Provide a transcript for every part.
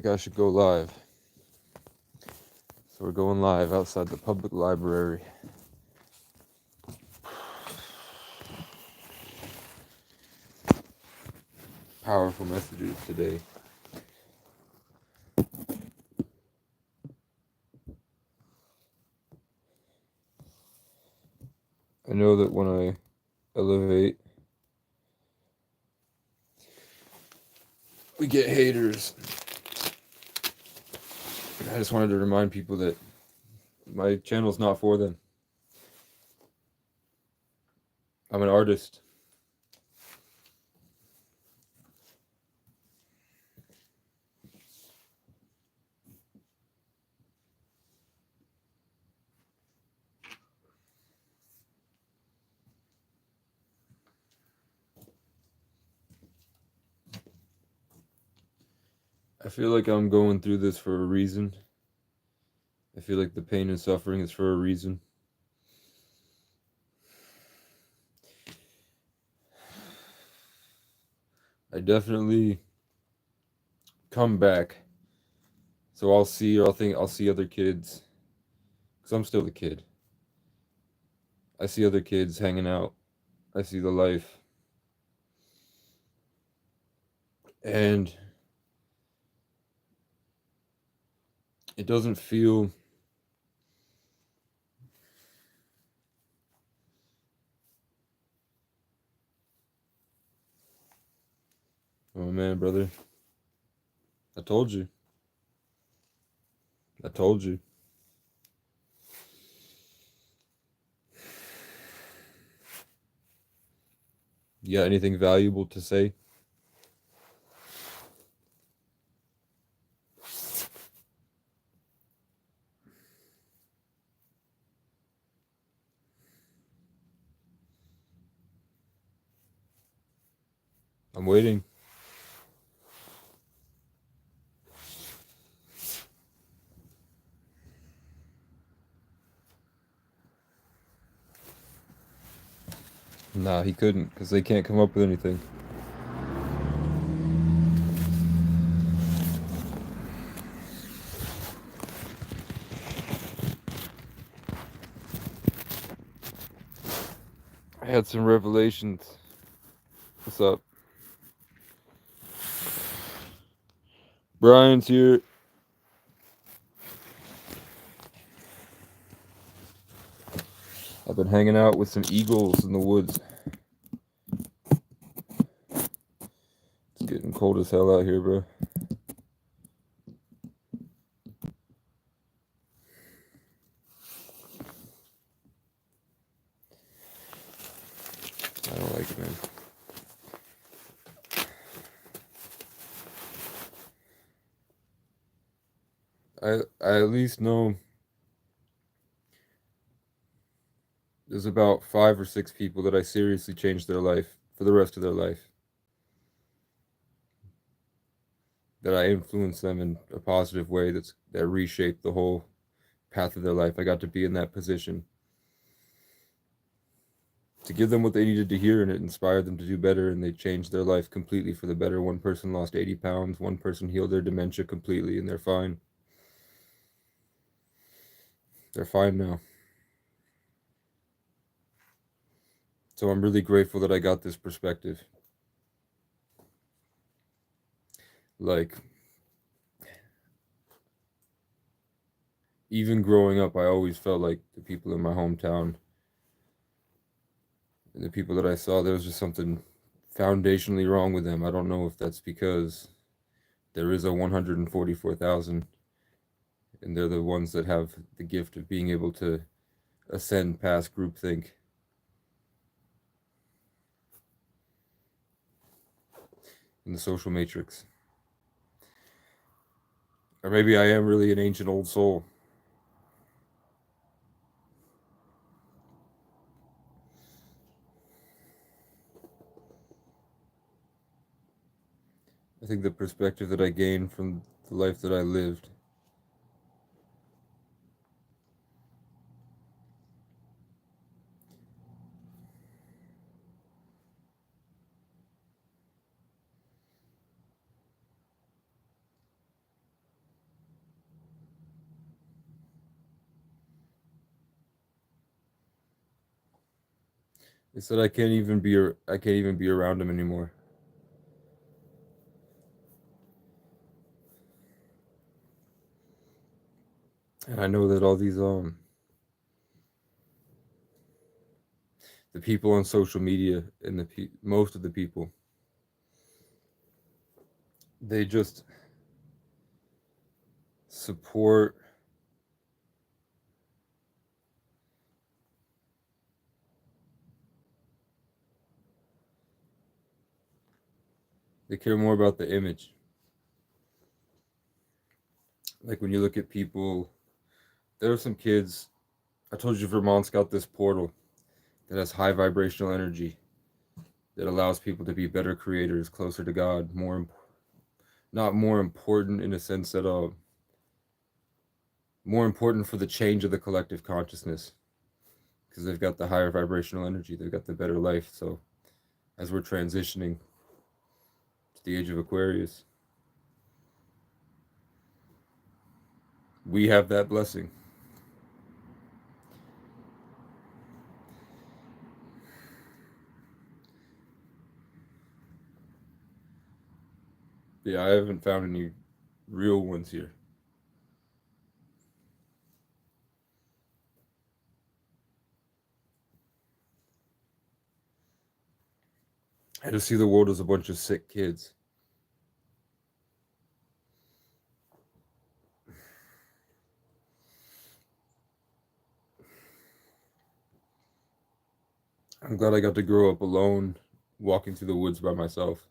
think I should go live. So we're going live outside the public library. Powerful messages today. I know that when I elevate, we get haters. I just wanted to remind people that my channel's not for them. I'm an artist. I feel like I'm going through this for a reason. I feel like the pain and suffering is for a reason. I definitely come back. So I'll see other kids. Because I'm still a kid. I see other kids hanging out. I see the life. And it doesn't feel oh man, brother. I told you. I told you. You got anything valuable to say? I'm waiting. Nah, he couldn't because they can't come up with anything. I had some revelations. What's up? Brian's here. I've been hanging out with some eagles in the woods. It's getting cold as hell out here, bro. I don't like it, man. I at least know there's about 5 or 6 people that I seriously changed their life for the rest of their life. That I influenced them in a positive way that reshaped the whole path of their life. I got to be in that position to give them what they needed to hear, and it inspired them to do better, and they changed their life completely for the better. One person lost 80 pounds, one person healed their dementia completely, and they're fine. They're fine now. So I'm really grateful that I got this perspective. Like, even growing up, I always felt like the people in my hometown and the people that I saw, there was just something foundationally wrong with them. I don't know if that's because there is a 144,000 and they're the ones that have the gift of being able to ascend past groupthink. In the social matrix. Or maybe I am really an ancient old soul. I think the perspective that I gained from the life that I lived They said I can't even be around him anymore. And I know that all these the people on social media and most of the people, they just support they care more about the image. Like when you look at people, there are some kids. I told you Vermont's got this portal that has high vibrational energy that allows people to be better creators, closer to God, not more important in a sense that more important for the change of the collective consciousness because they've got the higher vibrational energy, they've got the better life. So as we're transitioning to the age of Aquarius, we have that blessing. Yeah, I haven't found any real ones here. I just see the world as a bunch of sick kids. I'm glad I got to grow up alone, walking through the woods by myself.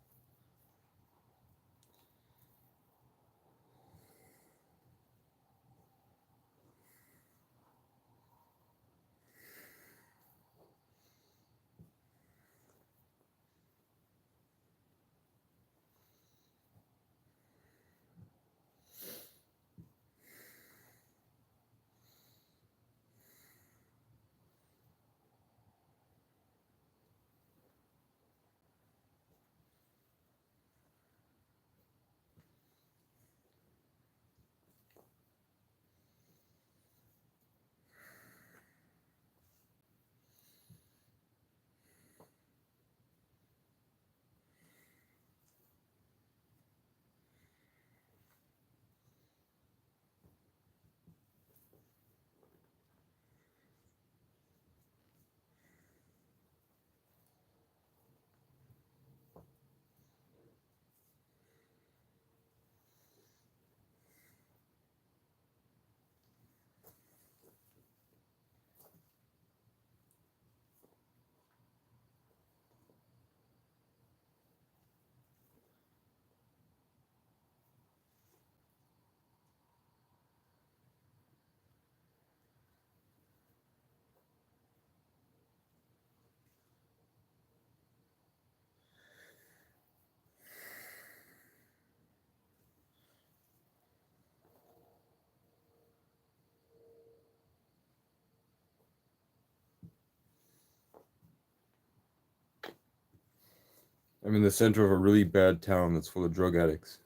I'm in the center of a really bad town that's full of drug addicts,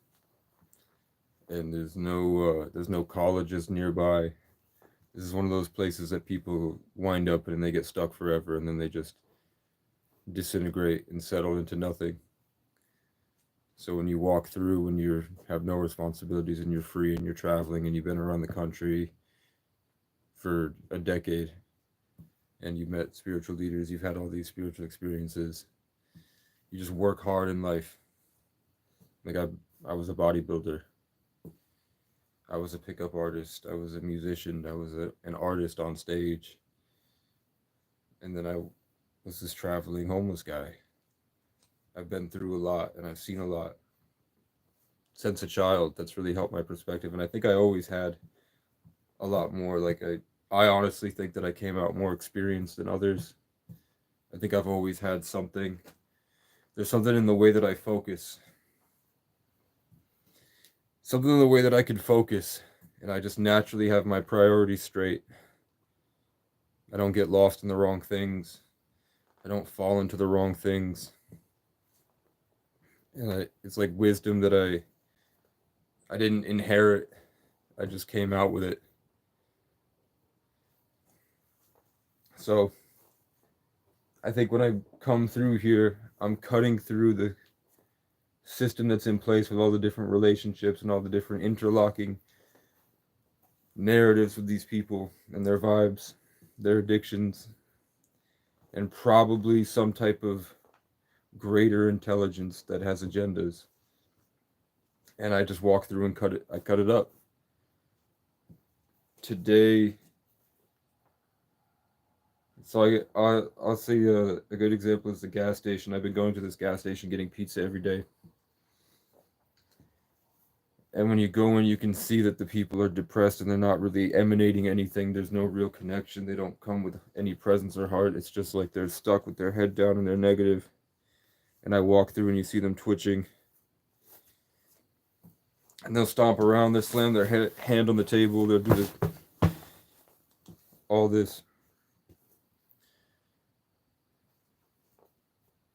and there's no colleges nearby. This is one of those places that people wind up in and they get stuck forever, and then they just disintegrate and settle into nothing. So when you walk through, when you have no responsibilities and you're free and you're traveling and you've been around the country for a decade and you've met spiritual leaders, you've had all these spiritual experiences, you just work hard in life. Like I was a bodybuilder. I was a pickup artist. I was a musician. An artist on stage. And then I was this traveling homeless guy. I've been through a lot and I've seen a lot since a child. That's really helped my perspective. And I think I always had a lot more. I honestly think that I came out more experienced than others. I think I've always had something. There's something in the way that I focus. Something in the way that I can focus. And I just naturally have my priorities straight. I don't get lost in the wrong things. I don't fall into the wrong things. It's like wisdom that I didn't inherit. I just came out with it. So I think when I come through here, I'm cutting through the system that's in place with all the different relationships and all the different interlocking narratives with these people and their vibes, their addictions, and probably some type of greater intelligence that has agendas. And I just walk through and cut it. I cut it up. Today, so I'll say a good example is the gas station. I've been going to this gas station getting pizza every day. And when you go in, you can see that the people are depressed and they're not really emanating anything. There's no real connection. They don't come with any presence or heart. It's just like they're stuck with their head down and they're negative. And I walk through and you see them twitching. And they'll stomp around, they'll slam their hand on the table, they'll do this, all this.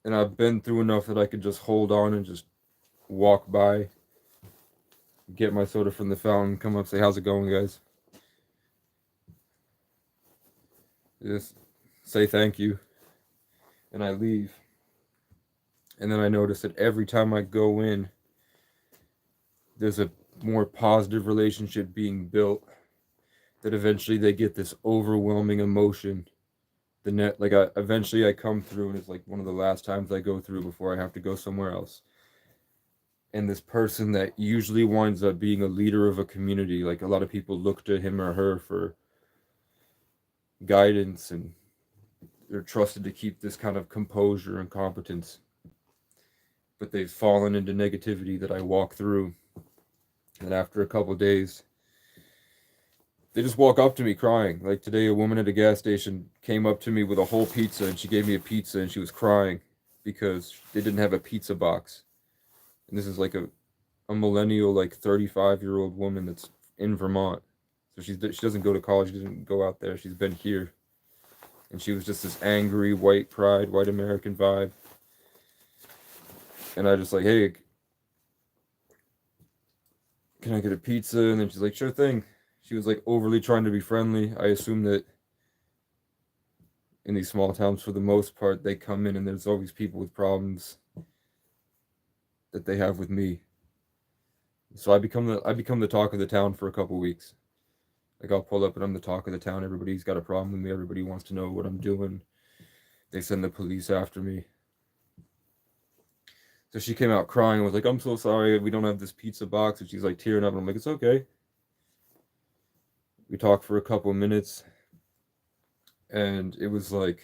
And I've been through enough that I could just hold on and just walk by, get my soda from the fountain, come up, say, how's it going, guys? Just say thank you. And I leave. And then I notice that every time I go in, there's a more positive relationship being built, that eventually they get this overwhelming emotion. Eventually I come through and it's like one of the last times I go through before I have to go somewhere else. And this person that usually winds up being a leader of a community, like a lot of people look to him or her for guidance and they're trusted to keep this kind of composure and competence. But they've fallen into negativity that I walk through. And after a couple of days, they just walk up to me crying. Like today, a woman at a gas station came up to me with a whole pizza and she gave me a pizza and she was crying because they didn't have a pizza box. And this is like a millennial, like 35-year-old woman that's in Vermont. So she doesn't go to college, she doesn't go out there. She's been here. And she was just this angry, white pride, white American vibe. And I just like, hey, can I get a pizza? And then she's like, sure thing. She was like overly trying to be friendly. I assume that in these small towns, for the most part, they come in and there's always people with problems that they have with me. So I become the talk of the town for a couple weeks. Like I'll pull up and I'm the talk of the town. Everybody's got a problem with me. Everybody wants to know what I'm doing. They send the police after me. So she came out crying and was like, I'm so sorry, we don't have this pizza box. And she's like tearing up and I'm like, it's okay. We talked for a couple of minutes and it was like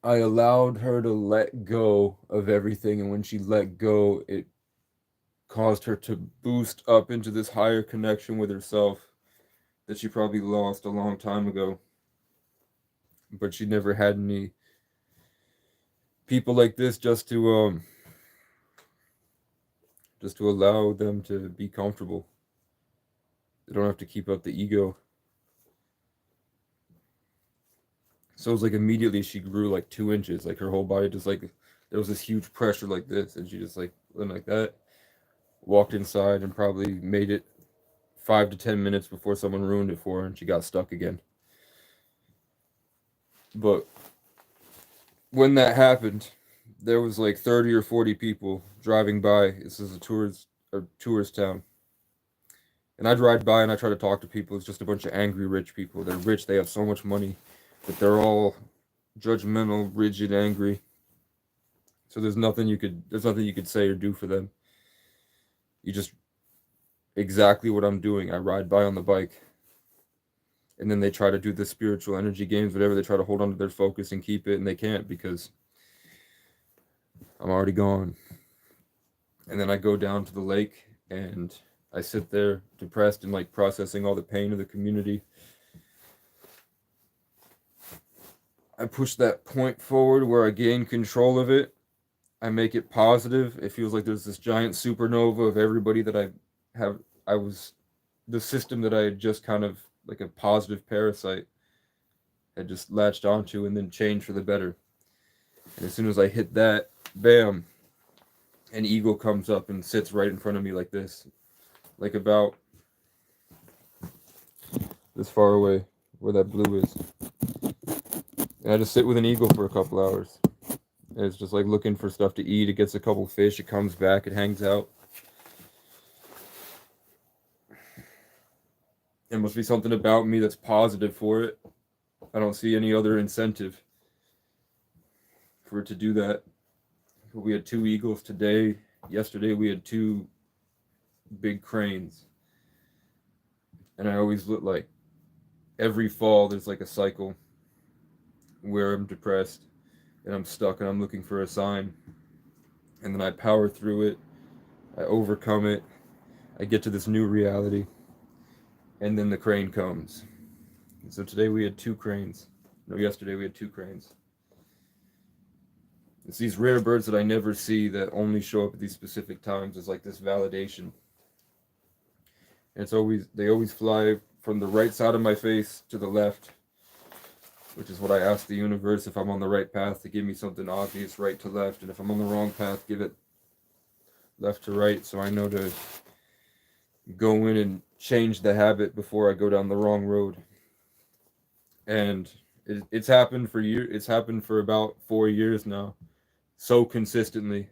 I allowed her to let go of everything, and when she let go, it caused her to boost up into this higher connection with herself that she probably lost a long time ago. But she never had any people like this just to allow them to be comfortable. They don't have to keep up the ego. So it was like immediately she grew like 2 inches, like her whole body just like there was this huge pressure like this, and she just like went like that, walked inside, and probably made it 5 to 10 minutes before someone ruined it for her, and she got stuck again. But when that happened, there was like 30 or 40 people driving by. This is a tourist town. And I drive by and I try to talk to people. It's just a bunch of angry rich people. They're rich, they have so much money, but they're all judgmental, rigid, angry. So there's nothing you could say or do for them. You just exactly what I'm doing. I ride by on the bike. And then they try to do the spiritual energy games, whatever. They try to hold on to their focus and keep it, and they can't because I'm already gone. And then I go down to the lake and I sit there depressed and like processing all the pain of the community. I push that point forward where I gain control of it. I make it positive. It feels like there's this giant supernova of everybody that the system that I had just kind of like a positive parasite had just latched onto and then changed for the better. And as soon as I hit that, bam, an eagle comes up and sits right in front of me like this. Like about this far away, where that blue is. And I just sit with an eagle for a couple hours. And it's just like looking for stuff to eat. It gets a couple fish. It comes back. It hangs out. There must be something about me that's positive for it. I don't see any other incentive for it to do that. We had 2 eagles today. Yesterday we had 2 big cranes. And I always look like every fall there's like a cycle where I'm depressed and I'm stuck and I'm looking for a sign. And then I power through it. I overcome it. I get to this new reality. And then the crane comes. And so today we had 2 cranes. No, yesterday we had 2 cranes. It's these rare birds that I never see that only show up at these specific times as like this validation. And they always fly from the right side of my face to the left, which is what I ask the universe, if I'm on the right path, to give me something obvious, right to left, and if I'm on the wrong path, give it left to right, so I know to go in and change the habit before I go down the wrong road. And it's happened for years. It's happened for about 4 years now, so consistently.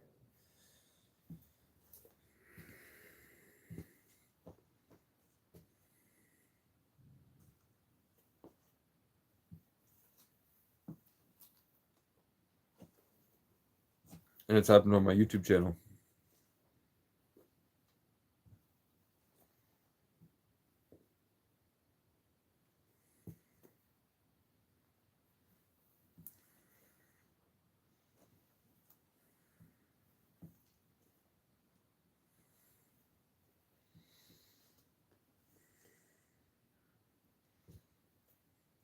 And it's happened on my YouTube channel.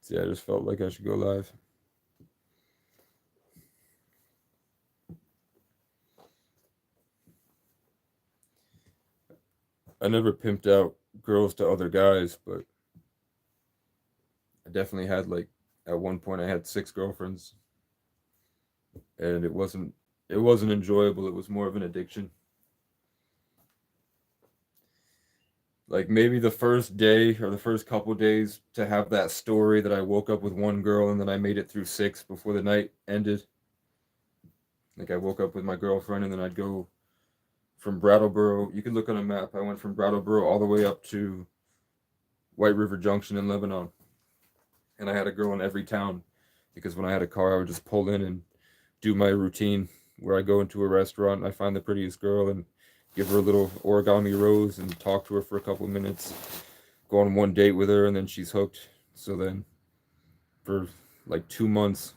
See, I just felt like I should go live. I never pimped out girls to other guys, but I definitely had, like, at one point I had 6 girlfriends, and it wasn't enjoyable. It was more of an addiction. Like maybe the first day or the first couple days to have that story that I woke up with one girl and then I made it through 6 before the night ended. Like I woke up with my girlfriend and then I'd go from Brattleboro. You can look on a map. I went from Brattleboro all the way up to White River Junction in Lebanon. And I had a girl in every town because when I had a car, I would just pull in and do my routine where I go into a restaurant and I find the prettiest girl and give her a little origami rose and talk to her for a couple of minutes, go on one date with her, and then she's hooked. So then for like 2 months,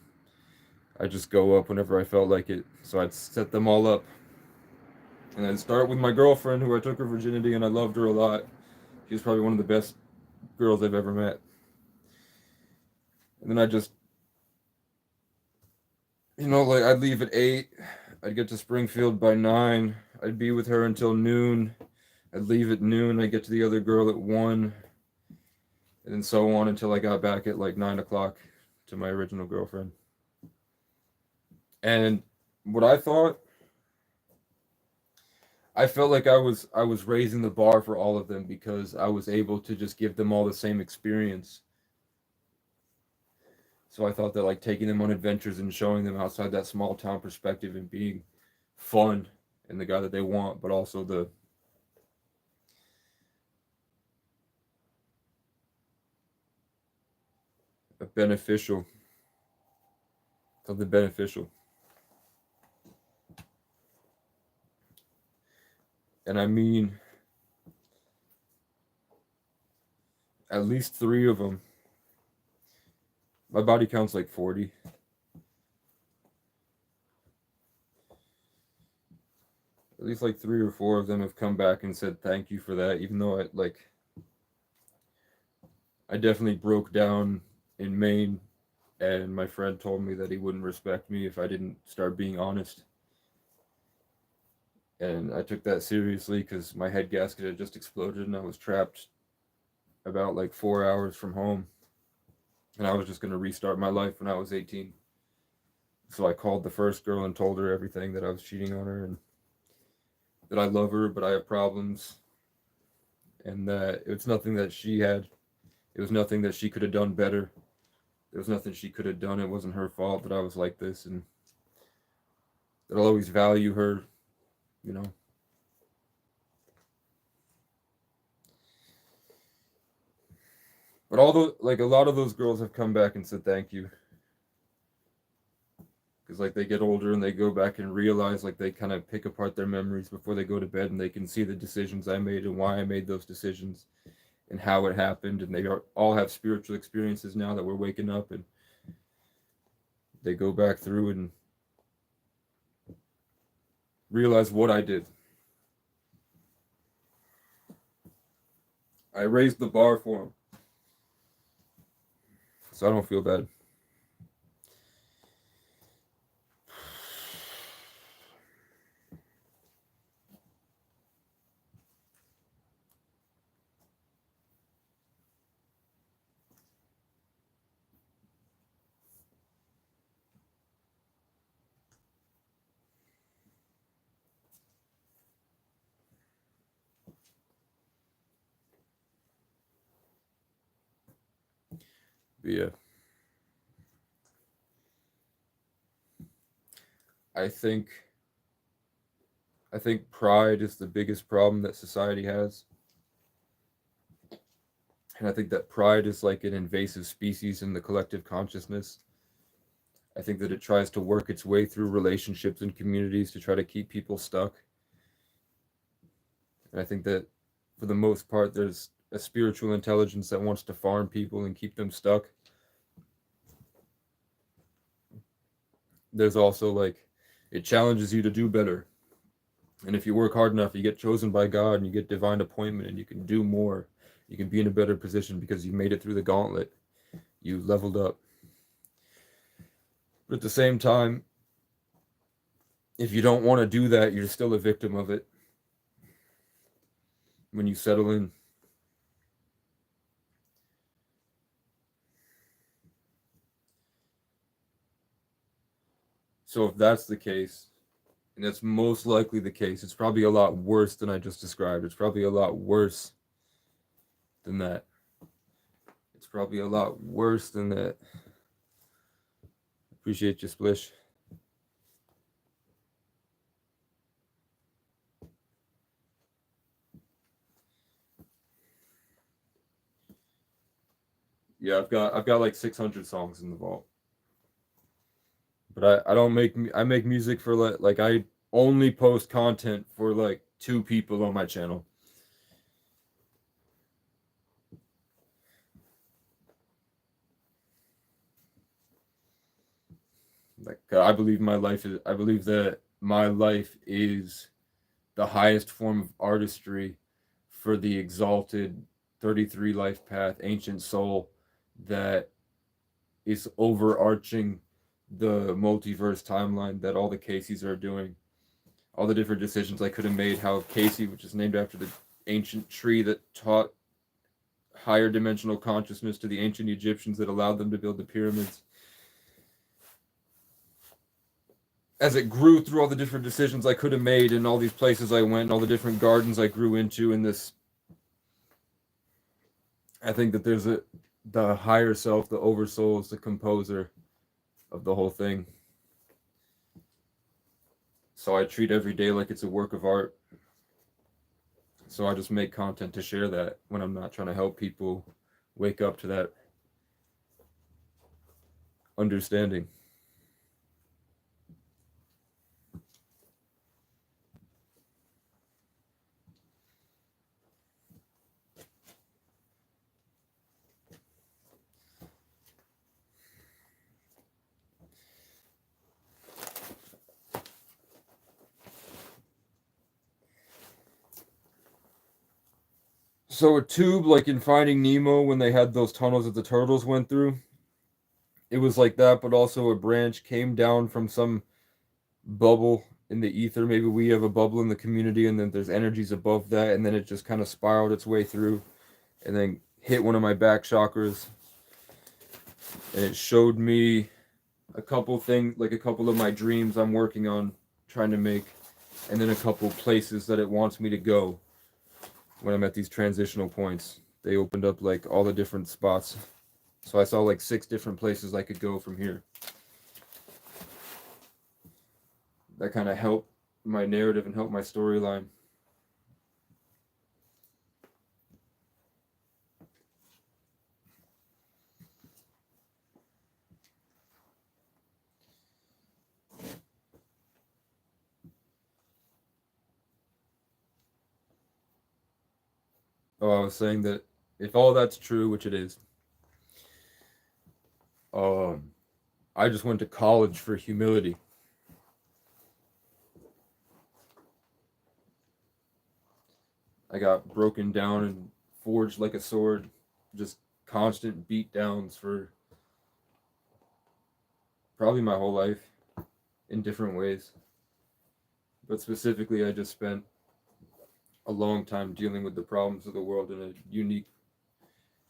I just go up whenever I felt like it. So I'd set them all up. And I'd start with my girlfriend, who I took her virginity, and I loved her a lot. She was probably one of the best girls I've ever met. And then I just, like I'd leave at 8. I'd get to Springfield by 9. I'd be with her until noon. I'd leave at noon. I'd get to the other girl at 1. And then so on until I got back at like 9 o'clock to my original girlfriend. And what I felt like I was raising the bar for all of them because I was able to just give them all the same experience. So I thought that like taking them on adventures and showing them outside that small town perspective and being fun and the guy that they want, but also the beneficial, something beneficial. And I mean, at least 3 of them. My body count's like 40. At least like 3 or 4 of them have come back and said thank you for that, even though I definitely broke down in Maine, and my friend told me that he wouldn't respect me if I didn't start being honest. And I took that seriously because my head gasket had just exploded and I was trapped about like 4 hours from home. And I was just going to restart my life when I was 18. So I called the first girl and told her everything, that I was cheating on her and that I love her, but I have problems. And that it's nothing that she had. It was nothing that she could have done better. there was nothing she could have done. It wasn't her fault that I was like this, and that I'll always value her, you know. But although, like, a lot of those girls have come back and said thank you, because like they get older and they go back and realize, like, they kind of pick apart their memories before they go to bed, and they can see the decisions I made and why I made those decisions and how it happened, and all have spiritual experiences now that we're waking up, and they go back through and realize what I did. I raised the bar for them, so I don't feel bad. But yeah, I think I think pride is the biggest problem that society has. And I think that pride is like an invasive species in the collective consciousness. I think that it tries to work its way through relationships and communities to try to keep people stuck. And I think that for the most part, there's a spiritual intelligence that wants to farm people and keep them stuck. There's also like, it challenges you to do better. And if you work hard enough, you get chosen by God and you get divine appointment and you can do more. You can be in a better position because you made it through the gauntlet. You leveled up. But at the same time, if you don't want to do that, you're still a victim of it when you settle in. So if that's the case, and that's most likely the case, it's probably a lot worse than I just described. It's probably a lot worse than that. It's probably a lot worse than that. Appreciate you, Splish. Yeah, I've got like 600 songs in the vault. But I don't I make music for like I only post content for like 2 people on my channel. Like I believe that my life is the highest form of artistry for the exalted 33 life path ancient soul that is overarching the multiverse timeline that all the Caseys are doing. All the different decisions I could have made, how Casey, which is named after the ancient tree that taught higher dimensional consciousness to the ancient Egyptians that allowed them to build the pyramids. As it grew through all the different decisions I could have made and all these places I went and all the different gardens I grew into in this, I think that there's the higher self, the oversoul is the composer of the whole thing. So I treat every day like it's a work of art. So I just make content to share that when I'm not trying to help people wake up to that understanding. So a tube, like in Finding Nemo, when they had those tunnels that the turtles went through, it was like that, but also a branch came down from some bubble in the ether. Maybe we have a bubble in the community, and then there's energies above that, and then it just kind of spiraled its way through, and then hit one of my back chakras, and it showed me a couple things, like a couple of my dreams I'm working on trying to make, and then a couple places that it wants me to go when I'm at these transitional points. They opened up like all the different spots. So I saw like 6 different places I could go from here. That kind of helped my narrative and helped my storyline. Oh, I was saying that if all that's true, which it is, I just went to college for humility. I got broken down and forged like a sword, just constant beat downs for probably my whole life in different ways. But specifically, I just spent a long time dealing with the problems of the world in a unique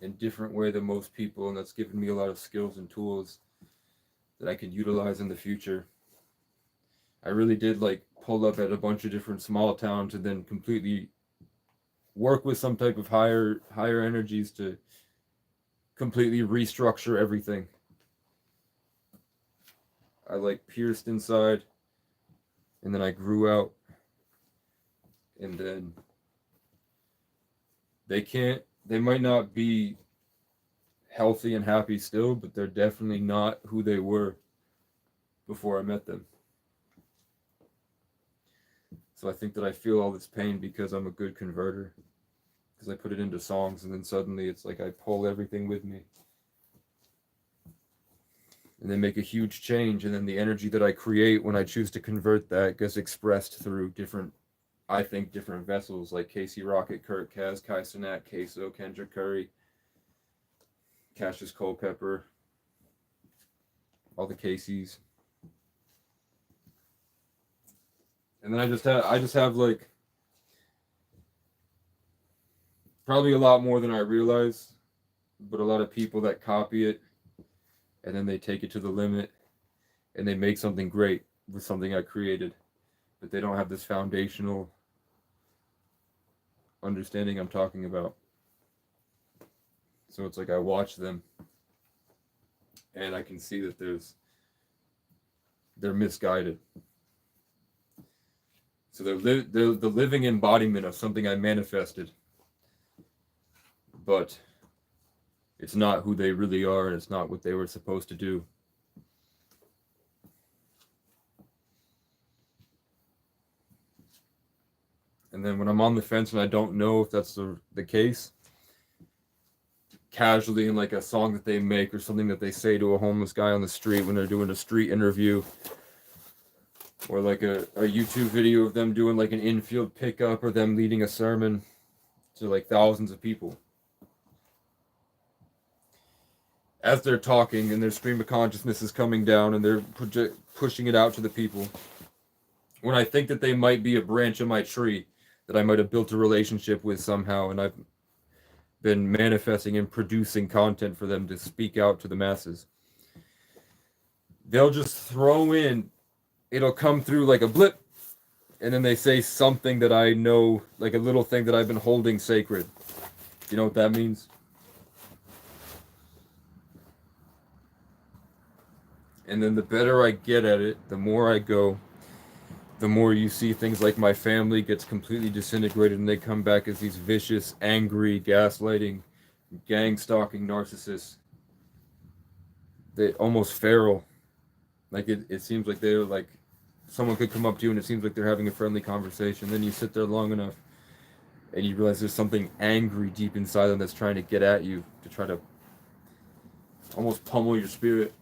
and different way than most people, and that's given me a lot of skills and tools that I can utilize in the future. I really did like pull up at a bunch of different small towns and then completely work with some type of higher energies to completely restructure everything. I like pierced inside, and then I grew out, and then they might not be healthy and happy still, but they're definitely not who they were before I met them. So I think that I feel all this pain because I'm a good converter, because I put it into songs, and then suddenly it's like I pull everything with me and then make a huge change, and then the energy that I create when I choose to convert that gets expressed through different, I think, different vessels like Casey Rocket, Kurt Kaz, Kai Cenat, Queso, Kendrick Curry, Cassius Culpepper, all the Caseys. And then I just have like probably a lot more than I realize, but a lot of people that copy it and then they take it to the limit and they make something great with something I created, but they don't have this foundational understanding I'm talking about. So it's like I watch them and I can see that they're misguided. So they're the living embodiment of something I manifested, but it's not who they really are, and it's not what they were supposed to do. And then when I'm on the fence and I don't know if that's the case, casually in like a song that they make or something that they say to a homeless guy on the street when they're doing a street interview, or like a YouTube video of them doing like an infield pickup or them leading a sermon to like thousands of people. As they're talking and their stream of consciousness is coming down and they're pushing it out to the people, when I think that they might be a branch of my tree that I might have built a relationship with somehow, and I've been manifesting and producing content for them to speak out to the masses, they'll just throw in, it'll come through like a blip, and then they say something that I know, like a little thing that I've been holding sacred. You know what that means? And then the better I get at it, the more I go, the more you see things like my family gets completely disintegrated and they come back as these vicious, angry, gaslighting, gang stalking narcissists. They almost feral. Like it seems like they're like someone could come up to you and it seems like they're having a friendly conversation. Then you sit there long enough and you realize there's something angry deep inside them that's trying to get at you, to try to almost pummel your spirit.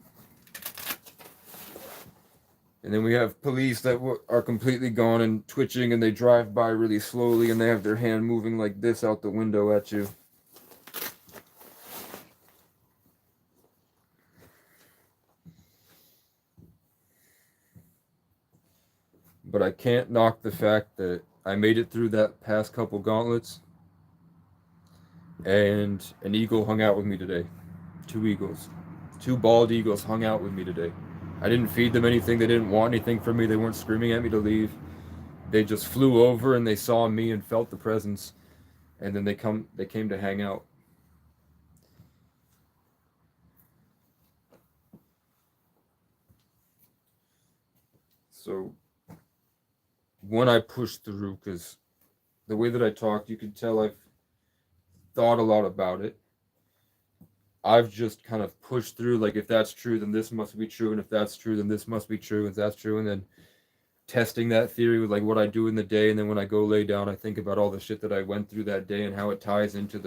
And then we have police that are completely gone and twitching, and they drive by really slowly and they have their hand moving like this out the window at you. But I can't knock the fact that I made it through that past couple gauntlets, and an eagle hung out with me today. 2 eagles. 2 bald eagles hung out with me today. I didn't feed them anything. They didn't want anything from me. They weren't screaming at me to leave. They just flew over and they saw me and felt the presence, and then they came to hang out. So when I push through, because the way that I talked, you could tell I've thought a lot about it. I've just kind of pushed through, like, if that's true, then this must be true, and if that's true, then this must be true, and if that's true, and then testing that theory with like what I do in the day, and then when I go lay down, I think about all the shit that I went through that day and how it ties into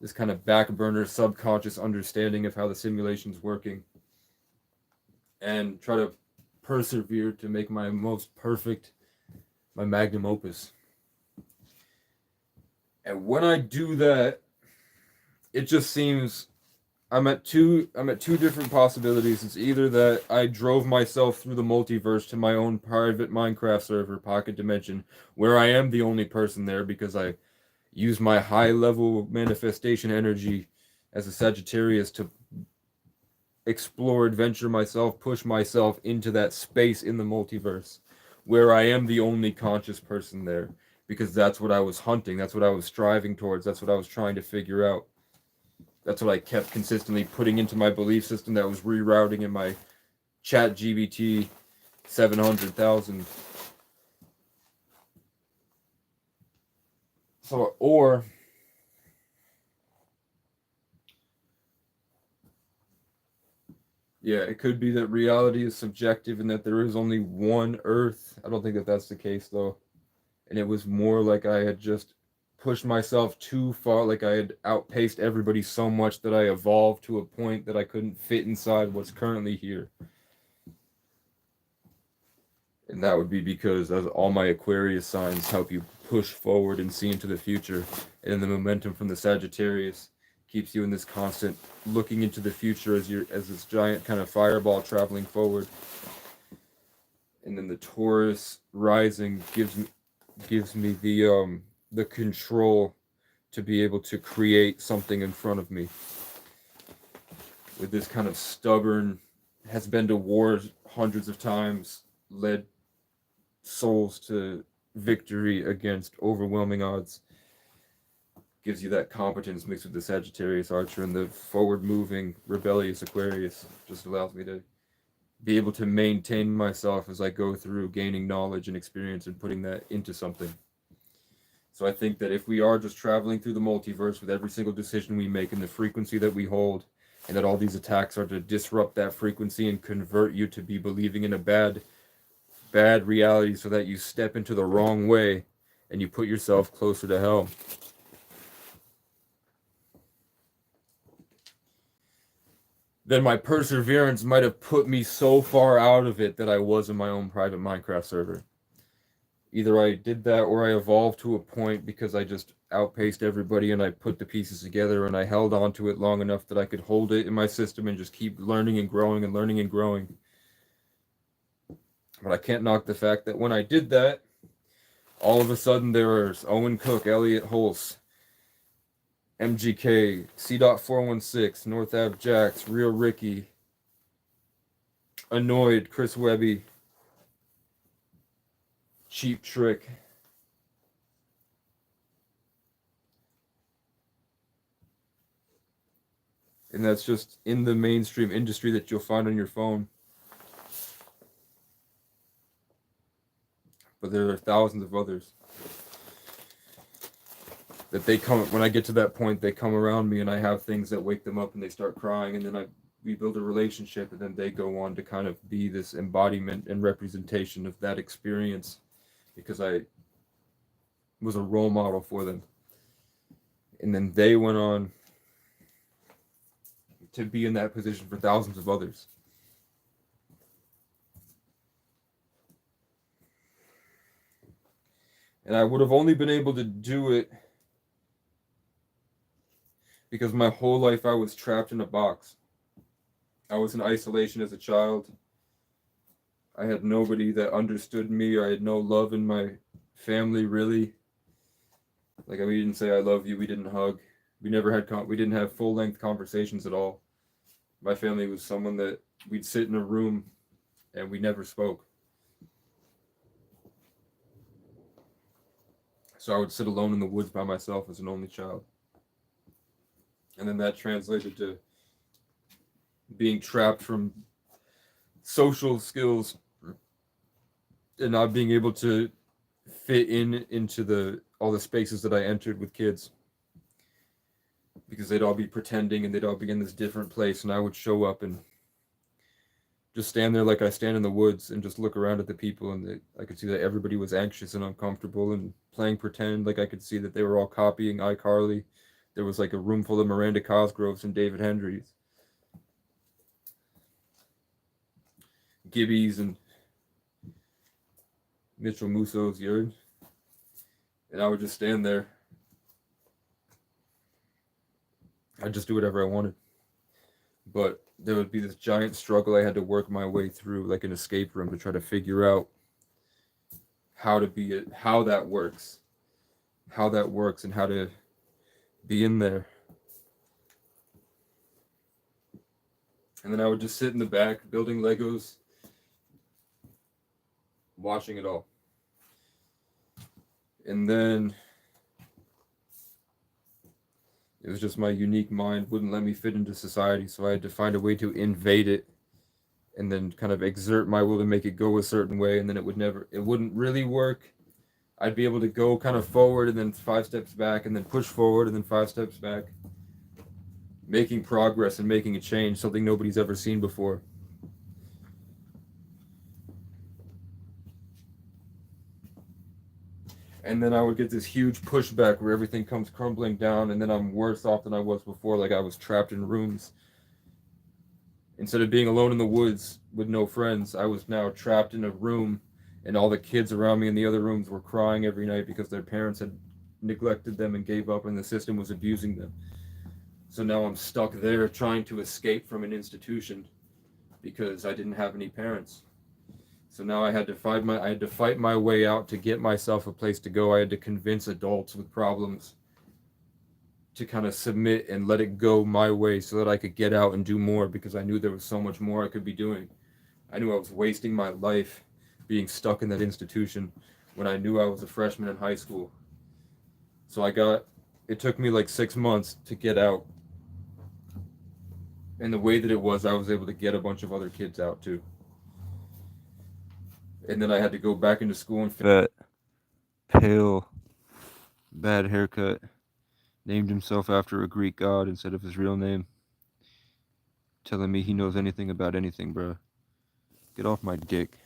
this kind of back burner subconscious understanding of how the simulation's working, and try to persevere to make my most perfect, my magnum opus. And when I do that, it just seems I'm at two different possibilities. It's either that I drove myself through the multiverse to my own private Minecraft server, Pocket Dimension, where I am the only person there because I use my high level manifestation energy as a Sagittarius to explore, adventure myself, push myself into that space in the multiverse where I am the only conscious person there, because that's what I was hunting, that's what I was striving towards, that's what I was trying to figure out. That's what I kept consistently putting into my belief system that was rerouting in my chat GBT 700,000. So, or yeah, it could be that reality is subjective and that there is only one Earth. I don't think that that's the case though. And it was more like I had just pushed myself too far, like I had outpaced everybody so much that I evolved to a point that I couldn't fit inside what's currently here. And that would be because as all my Aquarius signs help you push forward and see into the future. And then the momentum from the Sagittarius keeps you in this constant looking into the future as this giant kind of fireball traveling forward. And then the Taurus rising gives me the control to be able to create something in front of me. With this kind of stubborn, has been to war hundreds of times, led souls to victory against overwhelming odds. Gives you that competence mixed with the Sagittarius Archer, and the forward moving rebellious Aquarius just allows me to be able to maintain myself as I go through gaining knowledge and experience and putting that into something. So I think that if we are just traveling through the multiverse with every single decision we make and the frequency that we hold, and that all these attacks are to disrupt that frequency and convert you to be believing in a bad reality so that you step into the wrong way and you put yourself closer to hell. Then my perseverance might have put me so far out of it that I was in my own private Minecraft server. Either I did that or I evolved to a point because I just outpaced everybody and I put the pieces together and I held on to it long enough that I could hold it in my system and just keep learning and growing and learning and growing. But I can't knock the fact that when I did that, all of a sudden there was Owen Cook, Elliot Hulse, MGK, C.416, North Ave Jax, Real Ricky, Annoyed, Chris Webby, Cheap Trick. And that's just in the mainstream industry that you'll find on your phone. But there are thousands of others that they come, when I get to that point, they come around me and I have things that wake them up and they start crying, and then we build a relationship, and then they go on to kind of be this embodiment and representation of that experience because I was a role model for them. And then they went on to be in that position for thousands of others. And I would have only been able to do it because my whole life I was trapped in a box. I was in isolation as a child. I had nobody that understood me. I had no love in my family, really. Like, we didn't say I love you. We didn't hug. We never had we didn't have full-length conversations at all. My family was someone that we'd sit in a room and we never spoke. So I would sit alone in the woods by myself as an only child. And then that translated to being trapped from social skills and not being able to fit into all the spaces that I entered with kids, because they'd all be pretending and they'd all be in this different place, and I would show up and just stand there like I stand in the woods and just look around at the people, and I could see that everybody was anxious and uncomfortable and playing pretend. Like I could see that they were all copying iCarly. There was like a room full of Miranda Cosgroves and David Hendrys, Gibbies and Mitchell Musso's yard, and I would just stand there. I'd just do whatever I wanted. But there would be this giant struggle I had to work my way through, like an escape room, to try to figure out how to be it, how that works, and how to be in there. And then I would just sit in the back building Legos, watching it all. And then it was just my unique mind wouldn't let me fit into society, so I had to find a way to invade it and then kind of exert my will to make it go a certain way, and then it wouldn't really work. I'd be able to go kind of forward and then 5 steps back and then push forward and then 5 steps back, making progress and making a change, something nobody's ever seen before. And then I would get this huge pushback where everything comes crumbling down, and then I'm worse off than I was before, like I was trapped in rooms. Instead of being alone in the woods with no friends, I was now trapped in a room, and all the kids around me in the other rooms were crying every night because their parents had neglected them and gave up, and the system was abusing them. So now I'm stuck there trying to escape from an institution because I didn't have any parents. So now I had to fight my way out to get myself a place to go. I had to convince adults with problems to kind of submit and let it go my way so that I could get out and do more, because I knew there was so much more I could be doing. I knew I was wasting my life being stuck in that institution when I knew I was a freshman in high school. So it took me like 6 months to get out. And the way that it was, I was able to get a bunch of other kids out too. And then I had to go back into school and fat, pale, bad haircut, named himself after a Greek god instead of his real name, telling me he knows anything about anything, bruh. Get off my dick.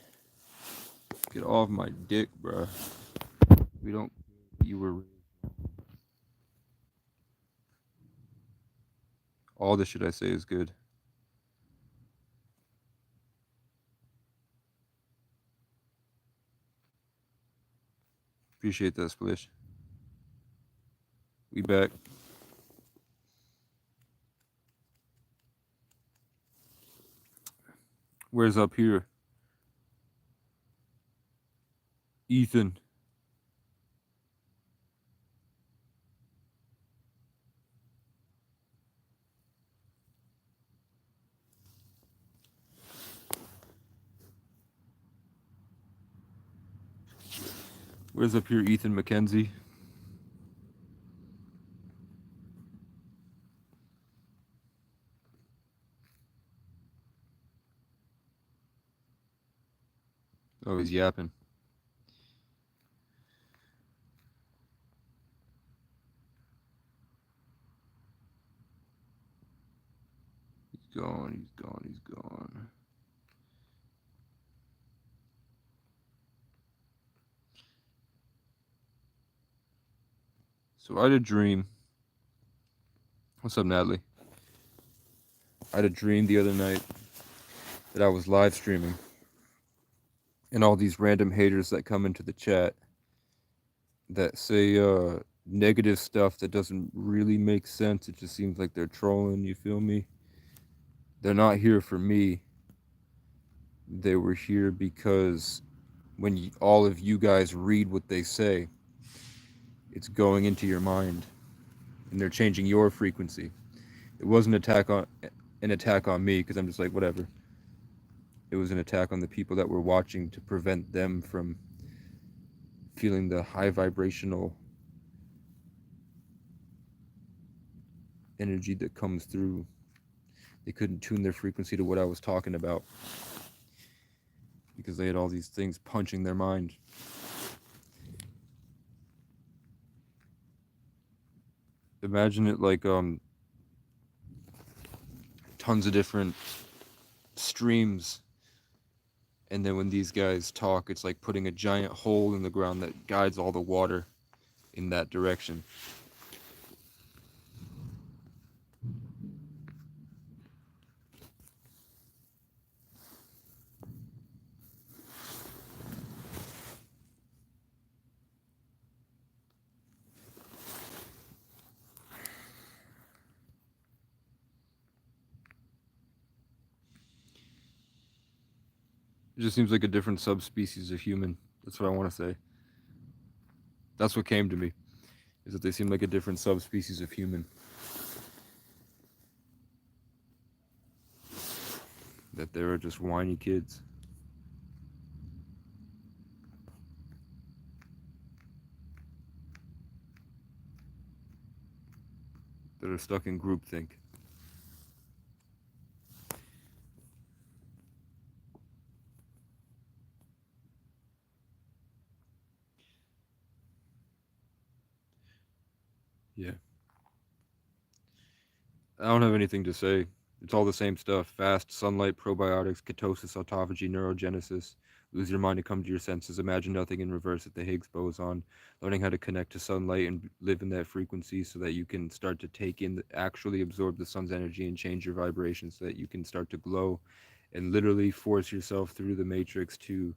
Get off my dick, bruh. We don't. You were. All the shit I say is good. Appreciate that, Splish. We back. Where's up here? Ethan. Where's up here, Ethan McKenzie? Oh, he's yapping. He's gone, he's gone, he's gone. So I had a dream. What's up, Natalie? I had a dream the other night that I was live streaming, and all these random haters that come into the chat that say negative stuff that doesn't really make sense. It just seems like they're trolling, you feel me? They're not here for me. They were here because when all of you guys read what they say, it's going into your mind, and they're changing your frequency. It wasn't an attack on me, because I'm just like, whatever. It was an attack on the people that were watching to prevent them from feeling the high vibrational energy that comes through. They couldn't tune their frequency to what I was talking about because they had all these things punching their mind. Imagine it like tons of different streams, and then when these guys talk, it's like putting a giant hole in the ground that guides all the water in that direction. It just seems like a different subspecies of human. That's what I want to say. That's what came to me, is that they seem like a different subspecies of human. That they were just whiny kids. That are stuck in groupthink. Yeah. I don't have anything to say. It's all the same stuff. Fast, sunlight, probiotics, ketosis, autophagy, neurogenesis. Lose your mind to come to your senses. Imagine nothing in reverse at the Higgs boson. Learning how to connect to sunlight and live in that frequency so that you can start to take in, actually absorb the sun's energy and change your vibration so that you can start to glow and literally force yourself through the matrix to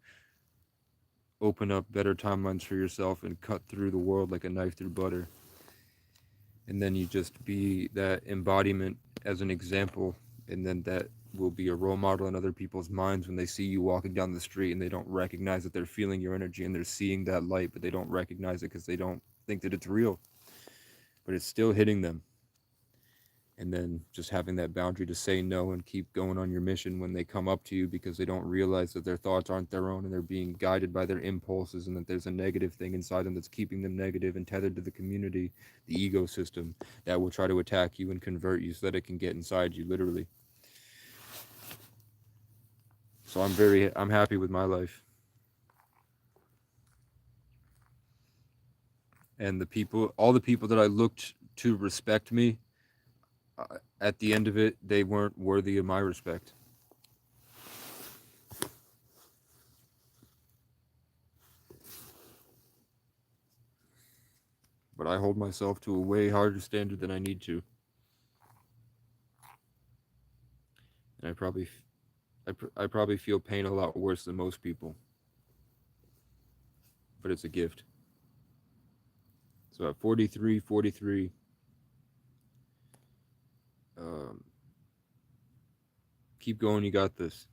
open up better timelines for yourself and cut through the world like a knife through butter. And then you just be that embodiment as an example, and then that will be a role model in other people's minds when they see you walking down the street and they don't recognize that they're feeling your energy and they're seeing that light, but they don't recognize it because they don't think that it's real, but it's still hitting them. And then just having that boundary to say no and keep going on your mission when they come up to you because they don't realize that their thoughts aren't their own and they're being guided by their impulses, and that there's a negative thing inside them that's keeping them negative and tethered to the community, the ego system that will try to attack you and convert you so that it can get inside you, literally. So I'm happy with my life. And all the people that I looked to respect me, at the end of it, they weren't worthy of my respect. But I hold myself to a way harder standard than I need to. And I probably feel pain a lot worse than most people. But it's a gift. So at 43, keep going, you got this.